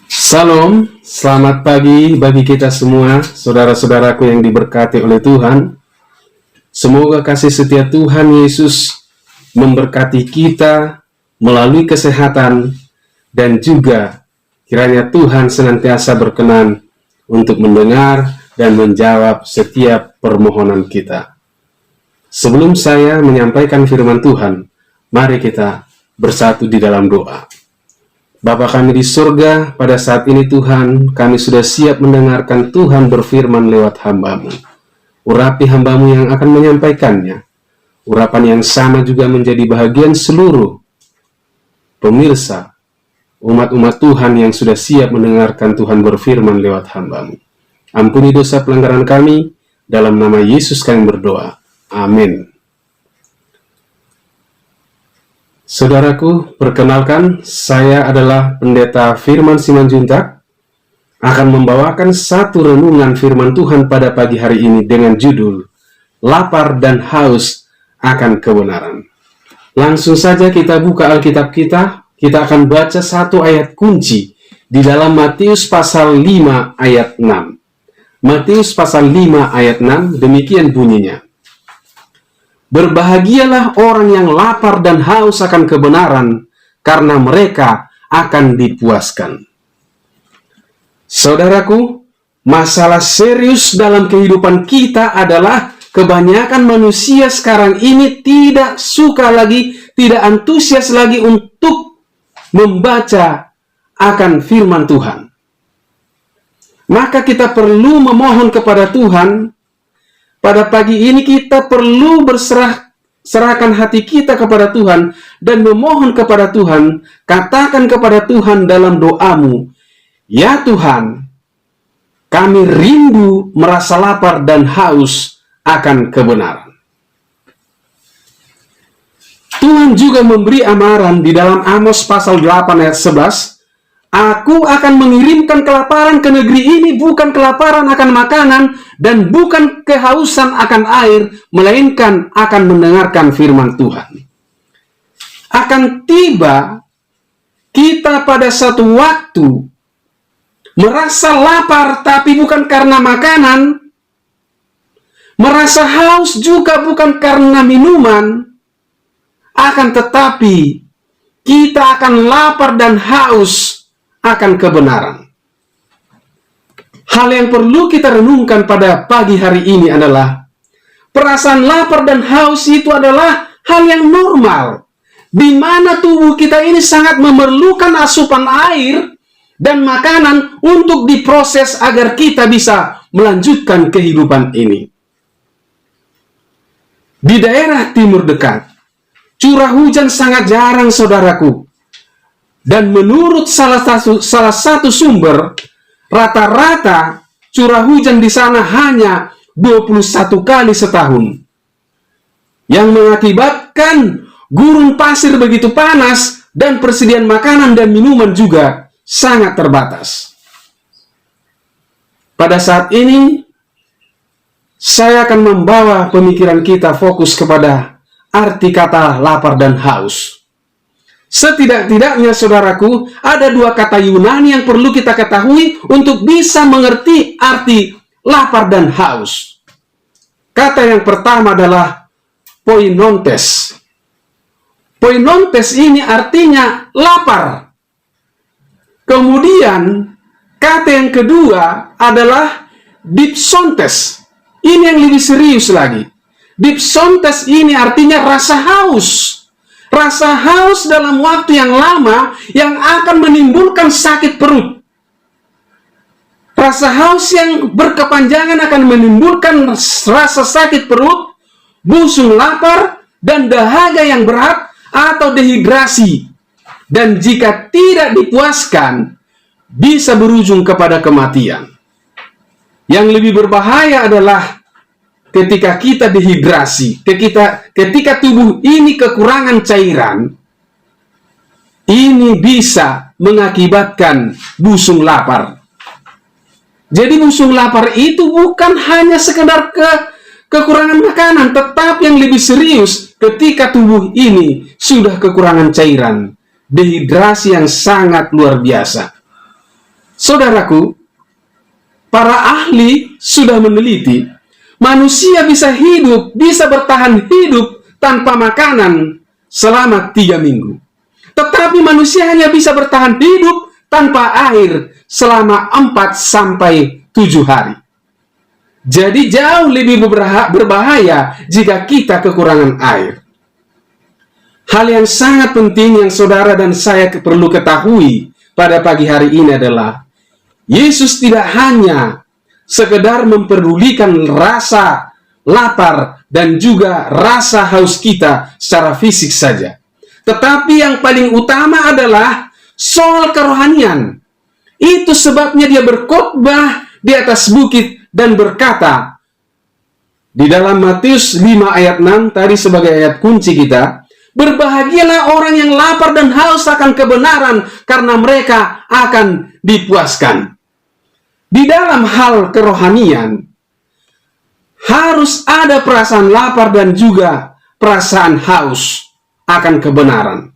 Salam, selamat pagi bagi kita semua, saudara-saudaraku yang diberkati oleh Tuhan. Semoga kasih setia Tuhan Yesus memberkati kita melalui kesehatan, dan juga kiranya Tuhan senantiasa berkenan untuk mendengar dan menjawab setiap permohonan kita. Sebelum saya menyampaikan firman Tuhan, mari kita bersatu di dalam doa. Bapa kami di surga, pada saat ini Tuhan, kami sudah siap mendengarkan Tuhan berfirman lewat hamba-Mu. Urapi hamba-Mu yang akan menyampaikannya. Urapan yang sama juga menjadi bahagian seluruh pemirsa, umat-umat Tuhan yang sudah siap mendengarkan Tuhan berfirman lewat hamba-Mu. Ampuni dosa pelanggaran kami, dalam nama Yesus kami berdoa. Amin. Saudaraku, perkenalkan, saya adalah Pendeta Firman Simanjuntak, akan membawakan satu renungan firman Tuhan pada pagi hari ini dengan judul Lapar dan Haus akan Kebenaran. Langsung saja kita buka Alkitab kita akan baca satu ayat kunci di dalam Matius pasal 5 ayat 6. Matius pasal 5 ayat 6, demikian bunyinya. Berbahagialah orang yang lapar dan haus akan kebenaran, karena mereka akan dipuaskan. Saudaraku, masalah serius dalam kehidupan kita adalah kebanyakan manusia sekarang ini tidak suka lagi, tidak antusias lagi untuk membaca akan firman Tuhan. Maka kita perlu memohon kepada Tuhan. Pada pagi ini kita perlu serahkan hati kita kepada Tuhan dan memohon kepada Tuhan. Katakan kepada Tuhan dalam doamu, ya Tuhan, kami rindu merasa lapar dan haus akan kebenaran. Tuhan juga memberi amaran di dalam Amos pasal 8 ayat 11. Aku akan mengirimkan kelaparan ke negeri ini, bukan kelaparan akan makanan dan bukan kehausan akan air, melainkan akan mendengarkan firman Tuhan. Akan tiba kita pada satu waktu merasa lapar tapi bukan karena makanan, merasa haus juga bukan karena minuman, akan tetapi kita akan lapar dan haus akan kebenaran. Hal yang perlu kita renungkan pada pagi hari ini adalah perasaan lapar dan haus itu adalah hal yang normal, di mana tubuh kita ini sangat memerlukan asupan air dan makanan untuk diproses agar kita bisa melanjutkan kehidupan ini. Di daerah timur dekat, curah hujan sangat jarang, saudaraku. Dan menurut salah satu sumber, rata-rata curah hujan di sana hanya 21 kali setahun. Yang mengakibatkan gurun pasir begitu panas dan persediaan makanan dan minuman juga sangat terbatas. Pada saat ini, saya akan membawa pemikiran kita fokus kepada arti kata lapar dan haus. Setidak-tidaknya, saudaraku, ada dua kata Yunani yang perlu kita ketahui untuk bisa mengerti arti lapar dan haus. Kata yang pertama adalah poinontes. Poinontes ini artinya lapar. Kemudian, kata yang kedua adalah dipsontes. Ini yang lebih serius lagi. Dipsontes ini artinya rasa haus. Rasa haus dalam waktu yang lama yang akan menimbulkan sakit perut. Rasa haus yang berkepanjangan akan menimbulkan rasa sakit perut, busung lapar, dan dahaga yang berat atau dehidrasi. Dan jika tidak dipuaskan, bisa berujung kepada kematian. Yang lebih berbahaya adalah ketika kita dehidrasi, ketika tubuh ini kekurangan cairan, ini bisa mengakibatkan busung lapar. Jadi busung lapar itu bukan hanya sekedar kekurangan makanan, tetapi yang lebih serius ketika tubuh ini sudah kekurangan cairan, dehidrasi yang sangat luar biasa. Saudaraku, para ahli sudah meneliti, manusia bisa hidup, bisa bertahan hidup tanpa makanan selama 3 minggu. Tetapi manusia hanya bisa bertahan hidup tanpa air selama 4-7 hari. Jadi jauh lebih berbahaya jika kita kekurangan air. Hal yang sangat penting yang saudara dan saya perlu ketahui pada pagi hari ini adalah Yesus tidak hanya sekedar memperdulikan rasa lapar dan juga rasa haus kita secara fisik saja. Tetapi yang paling utama adalah soal kerohanian. Itu sebabnya dia berkhotbah di atas bukit dan berkata, di dalam Matius 5 ayat 6 tadi sebagai ayat kunci kita, berbahagialah orang yang lapar dan haus akan kebenaran, karena mereka akan dipuaskan. Di dalam hal kerohanian, harus ada perasaan lapar dan juga perasaan haus akan kebenaran.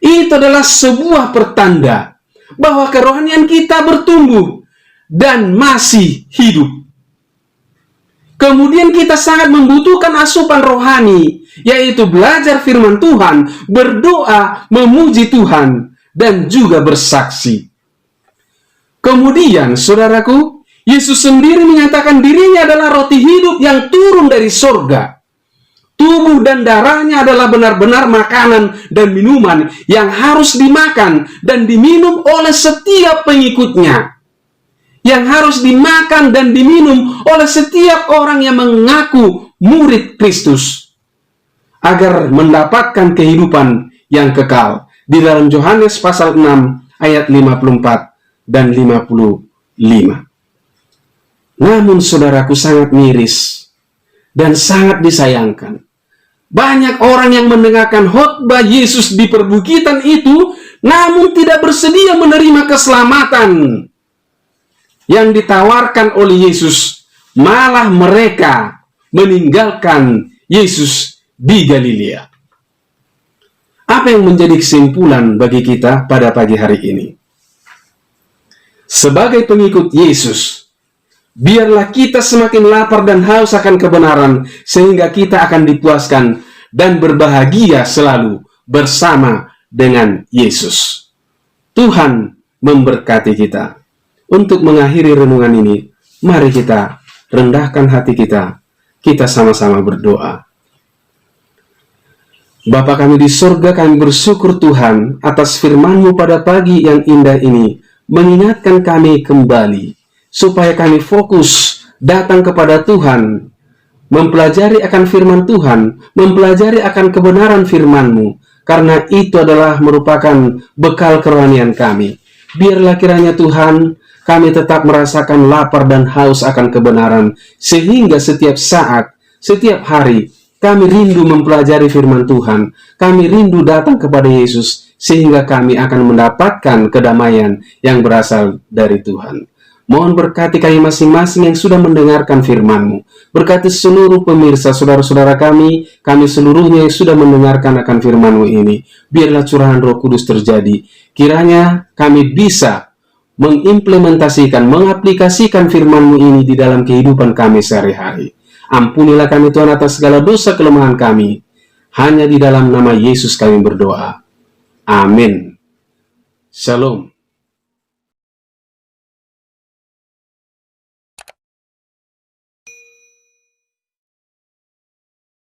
Itu adalah sebuah pertanda bahwa kerohanian kita bertumbuh dan masih hidup. Kemudian kita sangat membutuhkan asupan rohani, yaitu belajar firman Tuhan, berdoa, memuji Tuhan, dan juga bersaksi. Kemudian, saudaraku, Yesus sendiri menyatakan dirinya adalah roti hidup yang turun dari sorga. Tubuh dan darahnya adalah benar-benar makanan dan minuman yang harus dimakan dan diminum oleh setiap pengikutnya. Yang harus dimakan dan diminum oleh setiap orang yang mengaku murid Kristus, agar mendapatkan kehidupan yang kekal. Di dalam Yohanes pasal 6 ayat 54 dan 55. Namun saudaraku, sangat miris dan sangat disayangkan, banyak orang yang mendengarkan khotbah Yesus di perbukitan itu, namun tidak bersedia menerima keselamatan yang ditawarkan oleh Yesus. Malah mereka meninggalkan Yesus di Galilea. Apa yang menjadi kesimpulan bagi kita pada pagi hari ini? Sebagai pengikut Yesus, biarlah kita semakin lapar dan haus akan kebenaran, sehingga kita akan dipuaskan dan berbahagia selalu bersama dengan Yesus. Tuhan memberkati kita. Untuk mengakhiri renungan ini, mari kita rendahkan hati kita. Kita sama-sama berdoa. Bapa kami di surga, kami bersyukur Tuhan atas firman-Mu pada pagi yang indah ini, mengingatkan kami kembali supaya kami fokus datang kepada Tuhan, mempelajari akan firman Tuhan, mempelajari akan kebenaran firman-Mu, karena itu adalah merupakan bekal kerohanian kami. Biarlah kiranya Tuhan, kami tetap merasakan lapar dan haus akan kebenaran, sehingga setiap saat, setiap hari, kami rindu mempelajari firman Tuhan, kami rindu datang kepada Yesus, sehingga kami akan mendapatkan kedamaian yang berasal dari Tuhan. Mohon berkati kami masing-masing yang sudah mendengarkan firman-Mu. Berkati seluruh pemirsa, saudara-saudara kami seluruhnya yang sudah mendengarkan akan firman-Mu ini. Biarlah curahan Roh Kudus terjadi. Kiranya kami bisa mengimplementasikan, mengaplikasikan firman-Mu ini di dalam kehidupan kami sehari-hari. Ampunilah kami Tuhan atas segala dosa kelemahan kami. Hanya di dalam nama Yesus kami berdoa. Amin. Shalom.